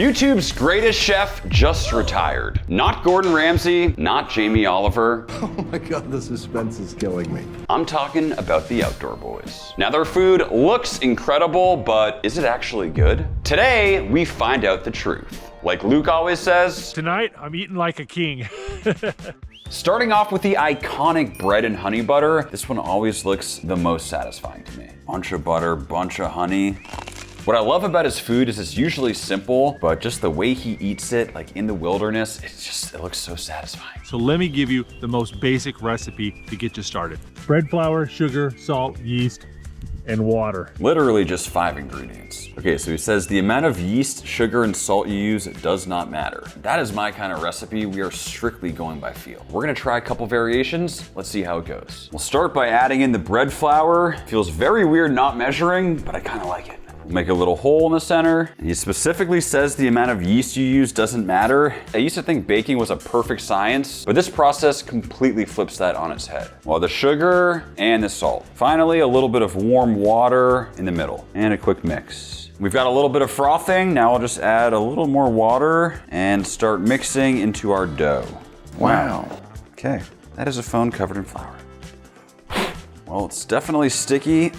YouTube's greatest chef just retired. Not Gordon Ramsay, not Jamie Oliver. Oh my God, the suspense is killing me. I'm talking about the Outdoor Boys. Now their food looks incredible, but is it actually good? Today, we find out the truth. Like Luke always says, tonight I'm eating like a king. Starting off with the iconic bread and honey butter, this one always looks the most satisfying to me. Bunch of butter, bunch of honey. What I love about his food is it's usually simple, but just the way he eats it, like in the wilderness, it looks so satisfying. So let me give you the most basic recipe to get you started. Bread flour, sugar, salt, yeast, and water. Literally just 5 ingredients. Okay, so he says the amount of yeast, sugar, and salt you use does not matter. That is my kind of recipe. We are strictly going by feel. We're gonna try a couple variations. Let's see how it goes. We'll start by adding in the bread flour. Feels very weird not measuring, but I kind of like it. Make a little hole in the center. And he specifically says the amount of yeast you use doesn't matter. I used to think baking was a perfect science, but this process completely flips that on its head. Well, the sugar and the salt. Finally, a little bit of warm water in the middle and a quick mix. We've got a little bit of frothing. Now I'll just add a little more water and start mixing into our dough. Wow. Okay, that is a phone covered in flour. Well, it's definitely sticky.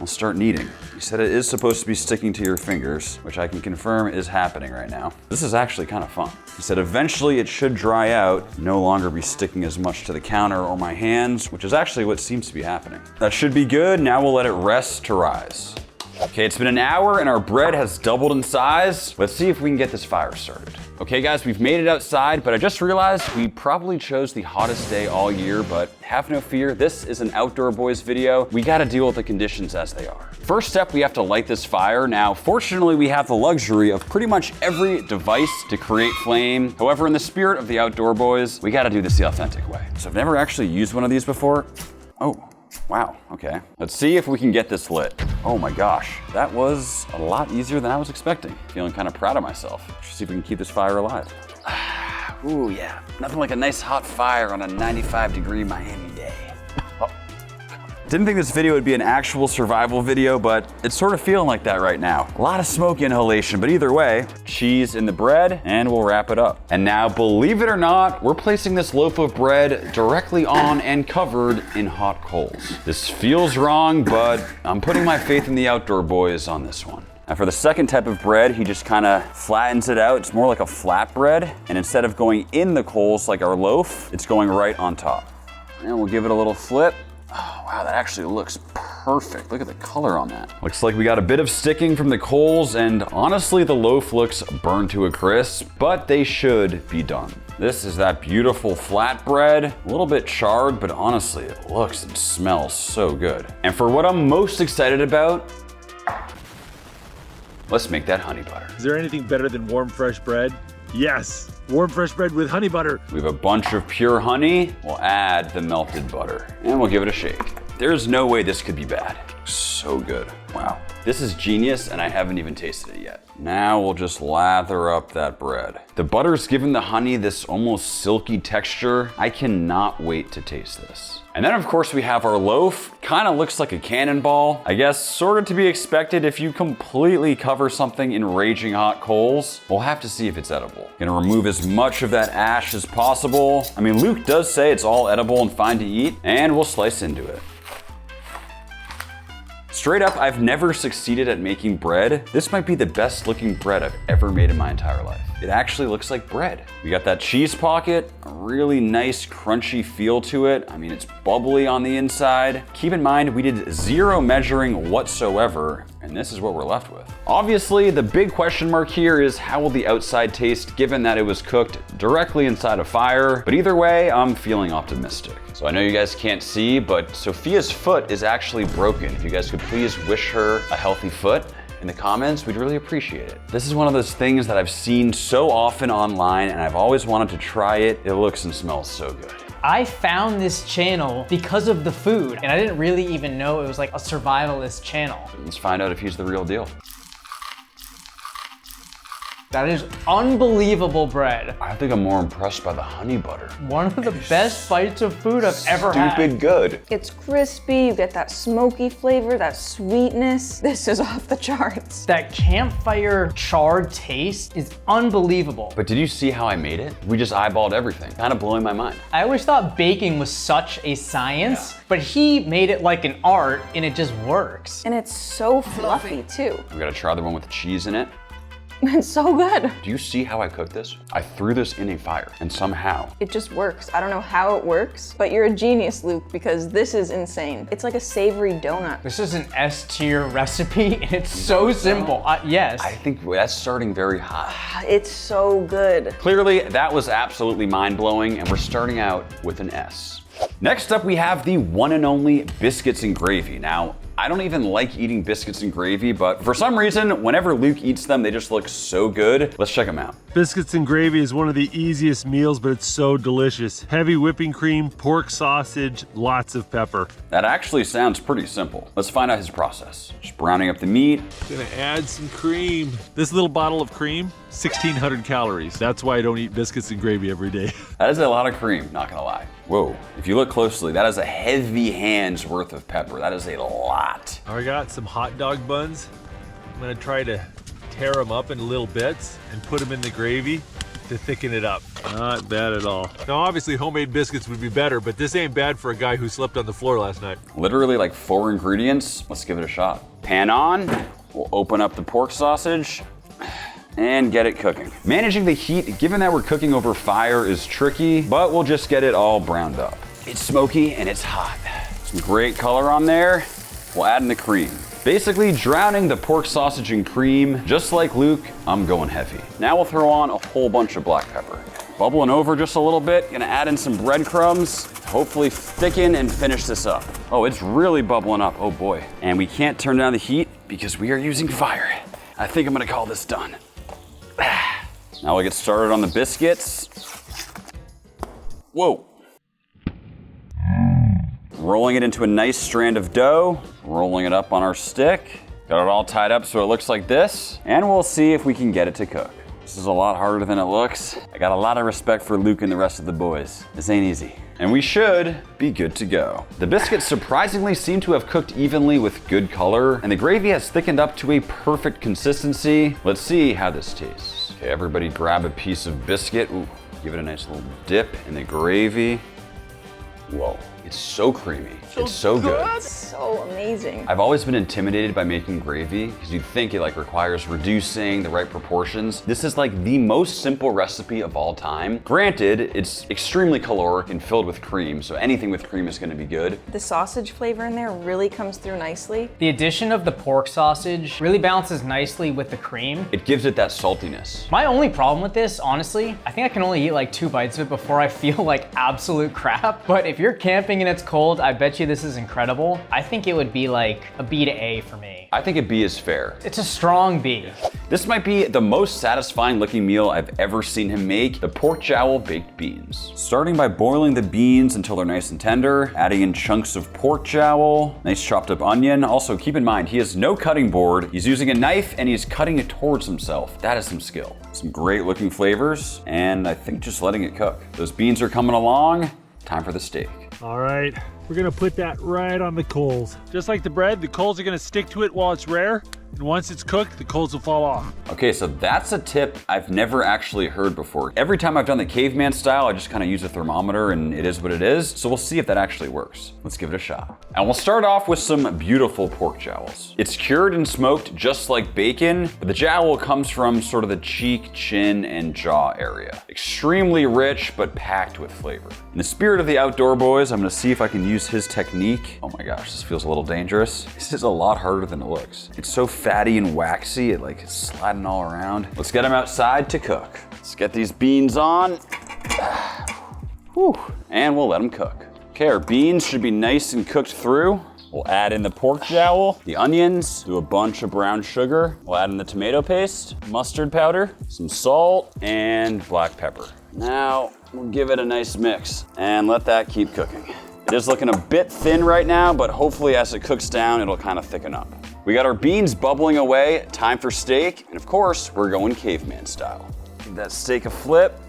I'll start kneading. He said it is supposed to be sticking to your fingers, which I can confirm is happening right now. This is actually kind of fun. He said eventually it should dry out, no longer be sticking as much to the counter or my hands, which is actually what seems to be happening. That should be good. Now we'll let it rest to rise. Okay, it's been an hour and our bread has doubled in size. Let's see if we can get this fire started. Okay guys, we've made it outside, but I just realized we probably chose the hottest day all year, but have no fear, this is an Outdoor Boys video. We gotta deal with the conditions as they are. First step, we have to light this fire. Now, fortunately, we have the luxury of pretty much every device to create flame. However, in the spirit of the Outdoor Boys, we gotta do this the authentic way. So I've never actually used one of these before. Oh. Wow, okay. Let's see if we can get this lit. Oh my gosh, that was a lot easier than I was expecting. Feeling kind of proud of myself. Let's see if we can keep this fire alive. Ooh, yeah. Nothing like a nice hot fire on a 95-degree Miami day. Didn't think this video would be an actual survival video, but it's sort of feeling like that right now. A lot of smoke inhalation, but either way, cheese in the bread, and we'll wrap it up. And now, believe it or not, we're placing this loaf of bread directly on and covered in hot coals. This feels wrong, but I'm putting my faith in the Outdoor Boys on this one. Now for the second type of bread, he just kind of flattens it out. It's more like a flat bread, and instead of going in the coals like our loaf, it's going right on top. And we'll give it a little flip. Oh, wow, that actually looks perfect. Look at the color on that. Looks like we got a bit of sticking from the coals, and honestly, the loaf looks burned to a crisp, but they should be done. This is that beautiful flat bread, a little bit charred, but honestly, it looks and smells so good. And for what I'm most excited about, let's make that honey butter. Is there anything better than warm, fresh bread? Yes, warm, fresh bread with honey butter. We have a bunch of pure honey. We'll add the melted butter, and we'll give it a shake. There's no way this could be bad. So good. Wow. This is genius, and I haven't even tasted it yet. Now we'll just lather up that bread. The butter's given the honey this almost silky texture. I cannot wait to taste this. And then of course we have our loaf. Kind of looks like a cannonball. I guess sort of to be expected if you completely cover something in raging hot coals. We'll have to see if it's edible. Gonna remove as much of that ash as possible. I mean, Luke does say it's all edible and fine to eat, and we'll slice into it. Straight up, I've never succeeded at making bread. This might be the best looking bread I've ever made in my entire life. It actually looks like bread. We got that cheese pocket, a really nice crunchy feel to it. I mean, it's bubbly on the inside. Keep in mind, we did 0 measuring whatsoever, and this is what we're left with. Obviously, the big question mark here is how will the outside taste given that it was cooked directly inside a fire? But either way, I'm feeling optimistic. So I know you guys can't see, but Sophia's foot is actually broken. If you guys could please wish her a healthy foot in the comments, we'd really appreciate it. This is one of those things that I've seen so often online and I've always wanted to try it. It looks and smells so good. I found this channel because of the food, and I didn't really even know it was like a survivalist channel. Let's find out if he's the real deal. That is unbelievable bread. I think I'm more impressed by the honey butter. One of the best bites of food I've ever had. Stupid good. It's crispy, you get that smoky flavor, that sweetness. This is off the charts. That campfire charred taste is unbelievable. But did you see how I made it? We just eyeballed everything. Kind of blowing my mind. I always thought baking was such a science, but he made it like an art and it just works. And it's so fluffy too. We gotta try the one with the cheese in it. It's so good. Do you see how I cooked this? I threw this in a fire and somehow. It just works. I don't know how it works, but you're a genius, Luke, because this is insane. It's like a savory donut. This is an S tier recipe and it's so simple. Yes. I think that's starting very hot. It's so good. Clearly, that was absolutely mind-blowing, and we're starting out with an S. Next up, we have the one and only biscuits and gravy. Now, I don't even like eating biscuits and gravy, but for some reason, whenever Luke eats them, they just look so good. Let's check them out. Biscuits and gravy is one of the easiest meals, but it's so delicious. Heavy whipping cream, pork sausage, lots of pepper. That actually sounds pretty simple. Let's find out his process. Just browning up the meat. Gonna add some cream. This little bottle of cream, 1,600 calories. That's why I don't eat biscuits and gravy every day. That is a lot of cream, not gonna lie. Whoa, if you look closely, that is a heavy hand's worth of pepper. That is a lot. I got some hot dog buns. I'm gonna try to tear them up into little bits and put them in the gravy to thicken it up. Not bad at all. Now obviously homemade biscuits would be better, but this ain't bad for a guy who slept on the floor last night. Literally like 4 ingredients. Let's give it a shot. Pan on, we'll open up the pork sausage and get it cooking. Managing the heat, given that we're cooking over fire, is tricky, but we'll just get it all browned up. It's smoky and it's hot. Some great color on there. We'll add in the cream. Basically drowning the pork sausage in cream. Just like Luke, I'm going heavy. Now we'll throw on a whole bunch of black pepper. Bubbling over just a little bit, gonna add in some breadcrumbs, hopefully thicken and finish this up. Oh, it's really bubbling up, oh boy. And we can't turn down the heat because we are using fire. I think I'm gonna call this done. Now we'll get started on the biscuits. Whoa. Rolling it into a nice strand of dough, rolling it up on our stick. Got it all tied up so it looks like this, and we'll see if we can get it to cook. This is a lot harder than it looks. I got a lot of respect for Luke and the rest of the boys. This ain't easy. And we should be good to go. The biscuits surprisingly seem to have cooked evenly with good color, and the gravy has thickened up to a perfect consistency. Let's see how this tastes. Okay, everybody grab a piece of biscuit. Ooh, give it a nice little dip in the gravy. Whoa, it's so creamy. It's so good. So amazing. I've always been intimidated by making gravy because you'd think it like requires reducing the right proportions. This is like the most simple recipe of all time. Granted, it's extremely caloric and filled with cream, so anything with cream is gonna be good. The sausage flavor in there really comes through nicely. The addition of the pork sausage really balances nicely with the cream. It gives it that saltiness. My only problem with this, honestly, I think I can only eat like 2 bites of it before I feel like absolute crap. But if you're camping and it's cold, I bet you this is incredible. I think it would be like a B to A for me. I think a B is fair. It's a strong B. This might be the most satisfying looking meal I've ever seen him make, the pork jowl baked beans. Starting by boiling the beans until they're nice and tender, adding in chunks of pork jowl, nice chopped up onion. Also keep in mind, he has no cutting board. He's using a knife and he's cutting it towards himself. That is some skill. Some great looking flavors, and I think just letting it cook. Those beans are coming along. Time for the steak. All right, we're gonna put that right on the coals. Just like the bread, the coals are gonna stick to it while it's rare, and once it's cooked, the coals will fall off. Okay, so that's a tip I've never actually heard before. Every time I've done the caveman style, I just kind of use a thermometer and it is what it is. So we'll see if that actually works. Let's give it a shot. And we'll start off with some beautiful pork jowls. It's cured and smoked just like bacon, but the jowl comes from sort of the cheek, chin, and jaw area. Extremely rich, but packed with flavor. In the spirit of the outdoor boys, I'm gonna see if I can use his technique. Oh my gosh, this feels a little dangerous. This is a lot harder than it looks. It's so fatty and waxy, it's sliding all around. Let's get them outside to cook. Let's get these beans on. Whew. And we'll let them cook. Okay, our beans should be nice and cooked through. We'll add in the pork jowl, the onions, do a bunch of brown sugar. We'll add in the tomato paste, mustard powder, some salt, and black pepper. Now, we'll give it a nice mix and let that keep cooking. It is looking a bit thin right now, but hopefully as it cooks down, it'll kind of thicken up. We got our beans bubbling away, time for steak, and of course, we're going caveman style. Give that steak a flip.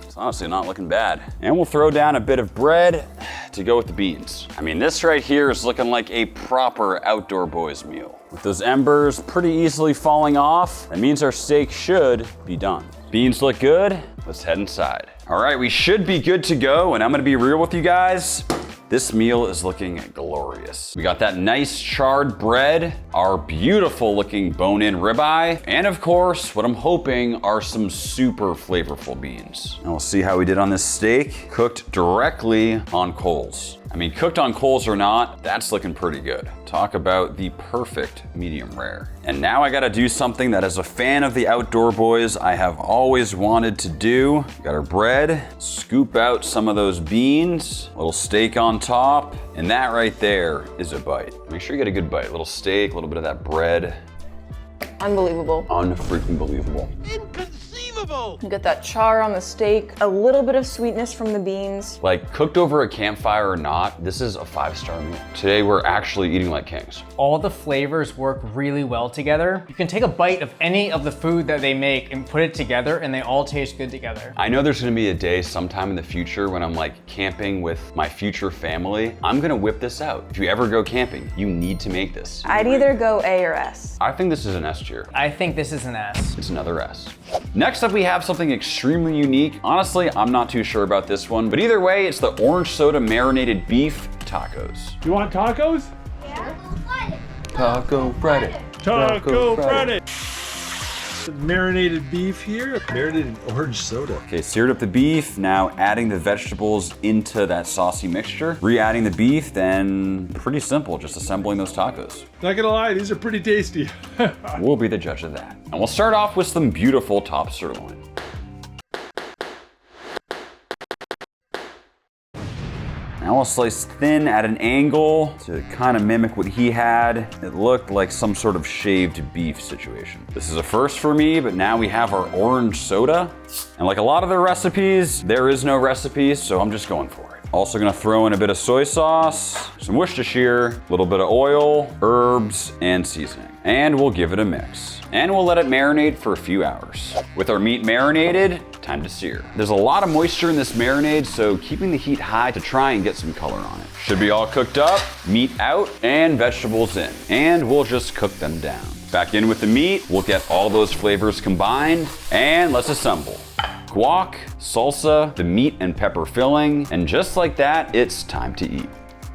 It's honestly not looking bad. And we'll throw down a bit of bread to go with the beans. I mean, this right here is looking like a proper outdoor boys meal. With those embers pretty easily falling off, that means our steak should be done. Beans look good, let's head inside. All right, we should be good to go, and I'm gonna be real with you guys. This meal is looking glorious. We got that nice charred bread, our beautiful looking bone-in ribeye, and of course, what I'm hoping are some super flavorful beans. And we'll see how we did on this steak, cooked directly on coals. I mean, cooked on coals or not, that's looking pretty good. Talk about the perfect medium rare. And now I gotta do something that as a fan of the outdoor boys, I have always wanted to do. Got our bread, scoop out some of those beans, little steak on top, and that right there is a bite. Make sure you get a good bite. A little steak, a little bit of that bread. Unbelievable. Unfreaking believable. You get that char on the steak, a little bit of sweetness from the beans. Like, cooked over a campfire or not, this is a 5-star meal. Today we're actually eating like kings. All the flavors work really well together. You can take a bite of any of the food that they make and put it together and they all taste good together. I know there's gonna be a day sometime in the future when I'm like camping with my future family. I'm gonna whip this out. If you ever go camping, you need to make this. I'd either go A or S. I think this is an S tier. I think this is an S. It's another S. Next up, we have something extremely unique. Honestly, I'm not too sure about this one, but either way, it's the orange soda marinated beef tacos. You want tacos? Taco Friday. Taco Friday. Marinated beef here, marinated orange soda. Okay, seared up the beef, now adding the vegetables into that saucy mixture. Re-adding the beef, then pretty simple, just assembling those tacos. Not gonna lie, these are pretty tasty. We'll be the judge of that. And we'll start off with some beautiful top sirloin. Now we'll slice thin at an angle to kind of mimic what he had. It looked like some sort of shaved beef situation. This is a first for me, but now we have our orange soda. And like a lot of the recipes, there is no recipe, so I'm just going for it. Also gonna throw in a bit of soy sauce, some Worcestershire, a little bit of oil, herbs, and seasoning. And we'll give it a mix. And we'll let it marinate for a few hours. With our meat marinated, time to sear. There's a lot of moisture in this marinade, so keeping the heat high to try and get some color on it. Should be all cooked up, meat out, and vegetables in. And we'll just cook them down. Back in with the meat, we'll get all those flavors combined, and let's assemble. Guac, salsa, the meat and pepper filling, and just like that, it's time to eat.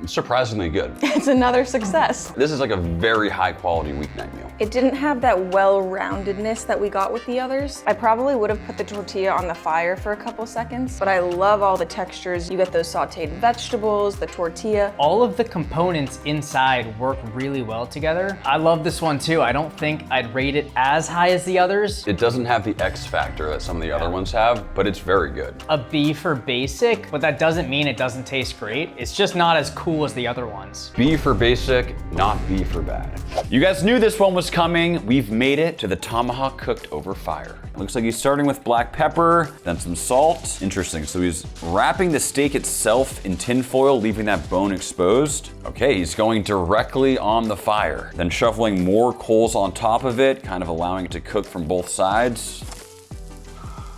It's surprisingly good. It's another success. This is like a very high quality weeknight meal. It didn't have that well-roundedness that we got with the others. I probably would have put the tortilla on the fire for a couple seconds, but I love all the textures. You get those sauteed vegetables, the tortilla. All of the components inside work really well together. I love this one too. I don't think I'd rate it as high as the others. It doesn't have the X factor that some of the other ones have, but it's very good. A B for basic, but that doesn't mean it doesn't taste great. It's just not as cool as the other ones. B for basic, not B for bad. You guys knew this one was coming. We've made it to the tomahawk cooked over fire. It looks like he's starting with black pepper, then some salt. Interesting, so he's wrapping the steak itself in tin foil, leaving that bone exposed. Okay, he's going directly on the fire, then shoveling more coals on top of it, kind of allowing it to cook from both sides.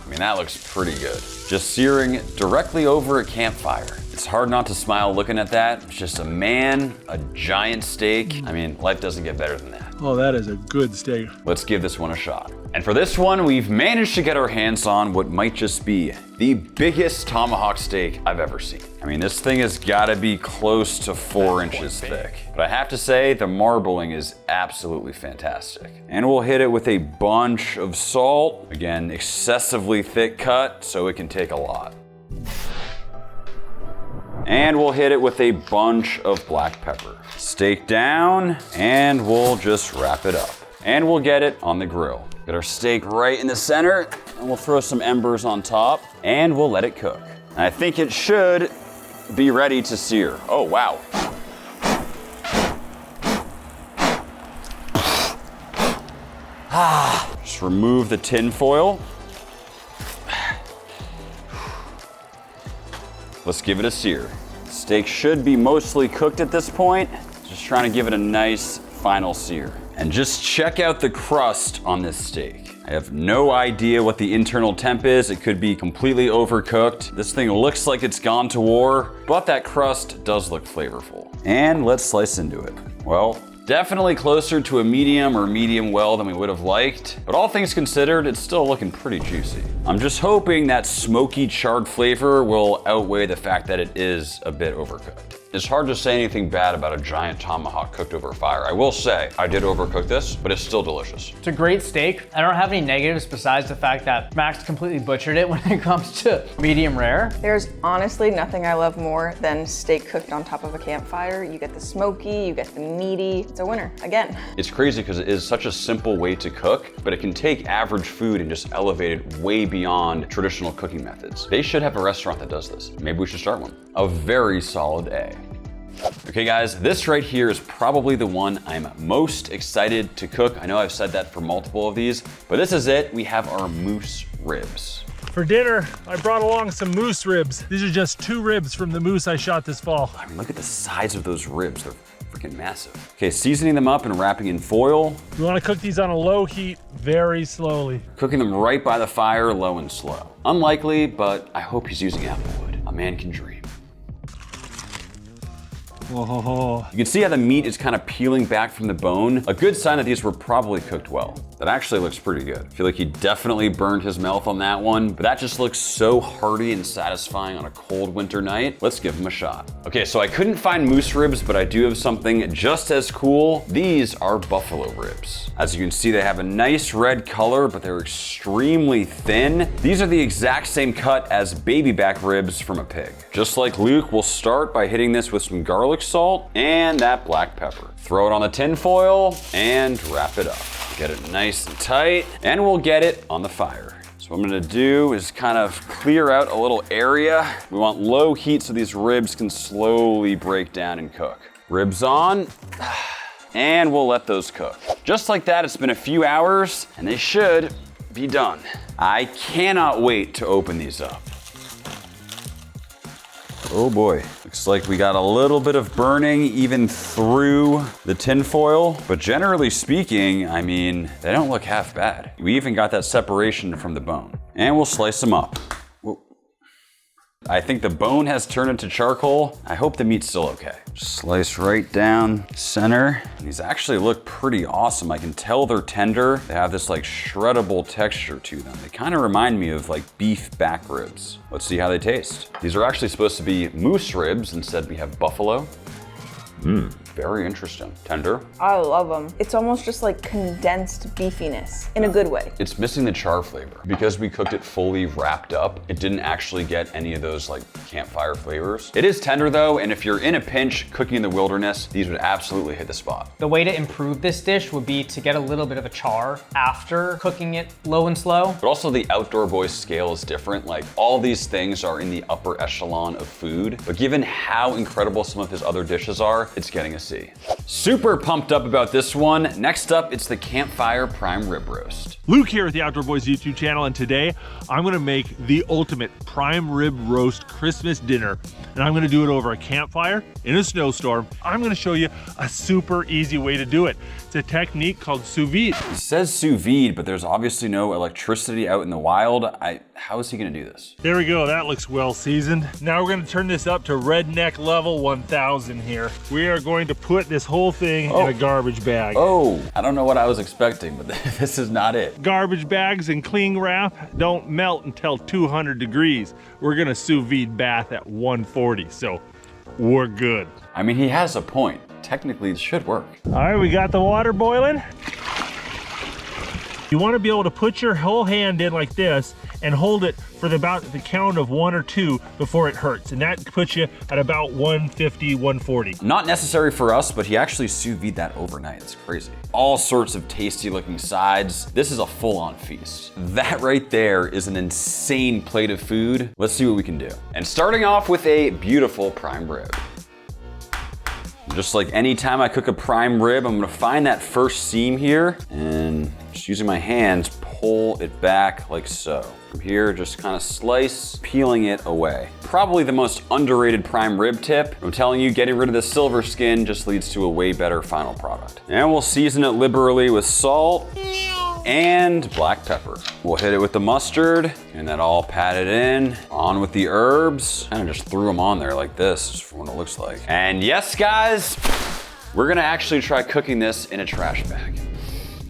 I mean, that looks pretty good. Just searing directly over a campfire. It's hard not to smile looking at that. It's just a man, a giant steak. I mean, life doesn't get better than that. Oh, that is a good steak. Let's give this one a shot. And for this one, we've managed to get our hands on what might just be the biggest tomahawk steak I've ever seen. I mean, this thing has gotta be close to 4 inches thick. But I have to say, the marbling is absolutely fantastic. And we'll hit it with a bunch of salt. Again, excessively thick cut, so it can take a lot. And we'll hit it with a bunch of black pepper. Steak down, and we'll just wrap it up. And we'll get it on the grill. Get our steak right in the center, and we'll throw some embers on top, and we'll let it cook. And I think it should be ready to sear. Oh, wow. Just remove the tin foil. Let's give it a sear. Steak should be mostly cooked at this point. Just trying to give it a nice final sear. And just check out the crust on this steak. I have no idea what the internal temp is. It could be completely overcooked. This thing looks like it's gone to war, but that crust does look flavorful. And let's slice into it. Well, definitely closer to a medium or medium well than we would have liked, but all things considered, it's still looking pretty juicy. I'm just hoping that smoky charred flavor will outweigh the fact that it is a bit overcooked. It's hard to say anything bad about a giant tomahawk cooked over fire. I will say, I did overcook this, but it's still delicious. It's a great steak. I don't have any negatives besides the fact that Max completely butchered it when it comes to medium rare. There's honestly nothing I love more than steak cooked on top of a campfire. You get the smoky, you get the meaty. It's a winner, again. It's crazy because it is such a simple way to cook, but it can take average food and just elevate it way beyond traditional cooking methods. They should have a restaurant that does this. Maybe we should start one. A very solid A. Okay guys, this right here is probably the one I'm most excited to cook. I know I've said that for multiple of these, but this is it. We have our moose ribs. For dinner, I brought along some moose ribs. These are just 2 ribs from the moose I shot this fall. I mean, look at the size of those ribs. They're freaking massive. Okay, seasoning them up and wrapping in foil. You wanna cook these on a low heat, very slowly. Cooking them right by the fire, low and slow. Unlikely, but I hope he's using applewood. A man can dream. Whoa. You can see how the meat is kind of peeling back from the bone. A good sign that these were probably cooked well. That actually looks pretty good. I feel like he definitely burned his mouth on that one, but that just looks so hearty and satisfying on a cold winter night. Let's give him a shot. Okay, so I couldn't find moose ribs, but I do have something just as cool. These are buffalo ribs. As you can see, they have a nice red color, but they're extremely thin. These are the exact same cut as baby back ribs from a pig. Just like Luke, we'll start by hitting this with some garlic salt and that black pepper. Throw it on the tin foil and wrap it up. Get it nice and tight, and we'll get it on the fire. So what I'm gonna do is kind of clear out a little area. We want low heat so these ribs can slowly break down and cook. Ribs on, and we'll let those cook. Just like that, it's been a few hours, and they should be done. I cannot wait to open these up. Oh boy, looks like we got a little bit of burning even through the tin foil, but generally speaking, I mean, they don't look half bad. We even got that separation from the bone. And we'll slice them up. Whoa. I think the bone has turned into charcoal. I hope the meat's still okay. Slice right down center. These actually look pretty awesome. I can tell they're tender. They have this like shreddable texture to them. They kind of remind me of like beef back ribs. Let's see how they taste. These are actually supposed to be moose ribs. Instead, we have buffalo. Very interesting. Tender. I love them. It's almost just like condensed beefiness in a good way. It's missing the char flavor. Because we cooked it fully wrapped up, it didn't actually get any of those like campfire flavors. It is tender though, and if you're in a pinch cooking in the wilderness, these would absolutely hit the spot. The way to improve this dish would be to get a little bit of a char after cooking it low and slow. But also the Outdoor Boys scale is different. Like all these things are in the upper echelon of food, but given how incredible some of his other dishes are, it's getting a C. Super pumped up about this one. Next up, it's the Campfire Prime Rib Roast. Luke here at the Outdoor Boys YouTube channel, and today I'm gonna make the ultimate prime rib roast Christmas dinner. And I'm gonna do it over a campfire in a snowstorm. I'm gonna show you a super easy way to do it. It's a technique called sous vide. It says sous vide, but there's obviously no electricity out in the wild. How is he gonna do this? There we go, that looks well seasoned. Now we're gonna turn this up to redneck level 1000 here. We are going to put this whole thing in a garbage bag. Oh, I don't know what I was expecting, but this is not it. Garbage bags and cling wrap don't melt until 200 degrees. We're gonna sous vide bath at 140, so we're good. I mean, he has a point. Technically, it should work. All right, we got the water boiling. You wanna be able to put your whole hand in like this and hold it for about the count of 1 or 2 before it hurts. And that puts you at about 150, 140. Not necessary for us, but he actually sous vide that overnight. It's crazy. All sorts of tasty looking sides. This is a full-on feast. That right there is an insane plate of food. Let's see what we can do. And starting off with a beautiful prime rib. Just like any time I cook a prime rib, I'm gonna find that first seam here and just using my hands, pull it back like so. From here, just kind of slice, peeling it away. Probably the most underrated prime rib tip. I'm telling you, getting rid of the silver skin just leads to a way better final product. And we'll season it liberally with salt and black pepper. We'll hit it with the mustard and that all patted in. On with the herbs. Kind of just threw them on there like this, just for what it looks like. And yes, guys, we're gonna actually try cooking this in a trash bag.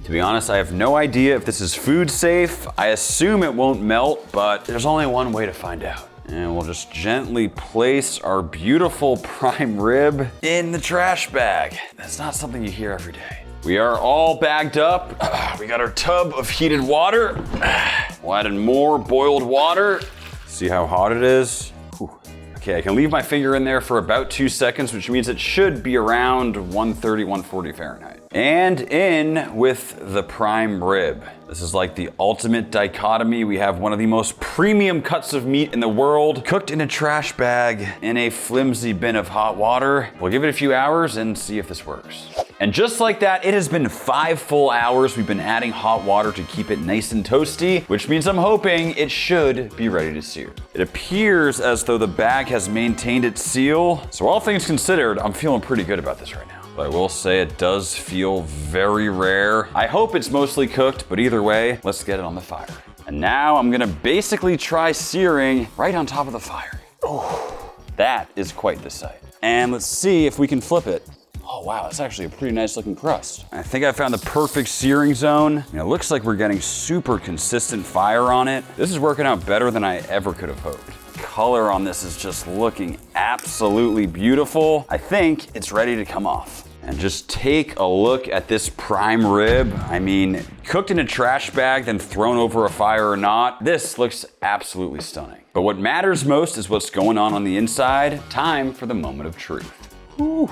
To be honest, I have no idea if this is food safe. I assume it won't melt, but there's only one way to find out. And we'll just gently place our beautiful prime rib in the trash bag. That's not something you hear every day. We are all bagged up. We got our tub of heated water. We'll add in more boiled water. See how hot it is? Whew. Okay, I can leave my finger in there for about 2 seconds, which means it should be around 130, 140 Fahrenheit. And in with the prime rib. This is like the ultimate dichotomy. We have one of the most premium cuts of meat in the world, cooked in a trash bag in a flimsy bin of hot water. We'll give it a few hours and see if this works. And just like that, it has been 5 full hours. We've been adding hot water to keep it nice and toasty, which means I'm hoping it should be ready to sear. It appears as though the bag has maintained its seal. So all things considered, I'm feeling pretty good about this right now. But I will say it does feel very rare. I hope it's mostly cooked, but either way, let's get it on the fire. And now I'm gonna basically try searing right on top of the fire. Oh, that is quite the sight. And let's see if we can flip it. Oh wow, that's actually a pretty nice looking crust. I think I found the perfect searing zone. It looks like we're getting super consistent fire on it. This is working out better than I ever could have hoped. Color on this is just looking absolutely beautiful. I think it's ready to come off. And just take a look at this prime rib. I mean, cooked in a trash bag, then thrown over a fire or not, this looks absolutely stunning. But what matters most is what's going on the inside. Time for the moment of truth. Whew.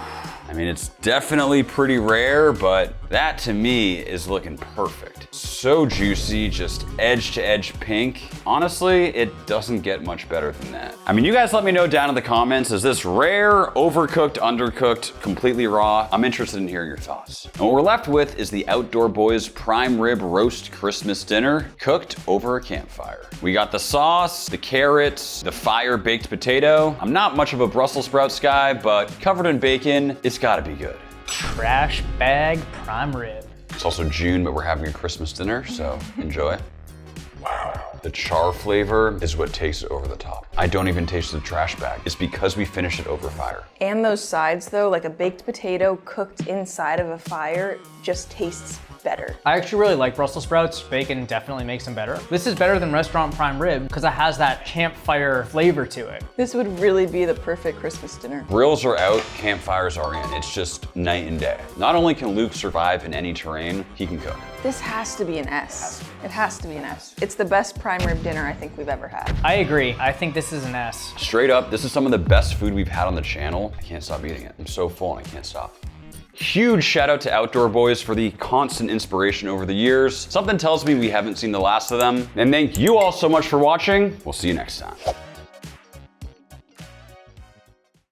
I mean, it's definitely pretty rare, but that to me is looking perfect. So juicy, just edge to edge pink. Honestly, it doesn't get much better than that. I mean, you guys let me know down in the comments, is this rare, overcooked, undercooked, completely raw? I'm interested in hearing your thoughts. And what we're left with is the Outdoor Boys prime rib roast Christmas dinner cooked over a campfire. We got the sauce, the carrots, the fire baked potato. I'm not much of a Brussels sprouts guy, but covered in bacon, it's gotta be good. Trash bag prime rib. It's also June, but we're having a Christmas dinner, so enjoy. Wow. The char flavor is what takes it over the top. I don't even taste the trash bag. It's because we finished it over fire. And those sides though, like a baked potato cooked inside of a fire, just tastes better. I actually really like Brussels sprouts. Bacon definitely makes them better. This is better than restaurant prime rib because it has that campfire flavor to it. This would really be the perfect Christmas dinner. Grills are out, campfires are in. It's just night and day. Not only can Luke survive in any terrain, he can cook. This has to be an S. It has to be an S. It's the best prime rib dinner I think we've ever had. I agree. I think this is an S. Straight up, this is some of the best food we've had on the channel. I can't stop eating it. I'm so full and I can't stop. Huge shout out to Outdoor Boys for the constant inspiration over the years. Something tells me we haven't seen the last of them. And thank you all so much for watching. We'll see you next time.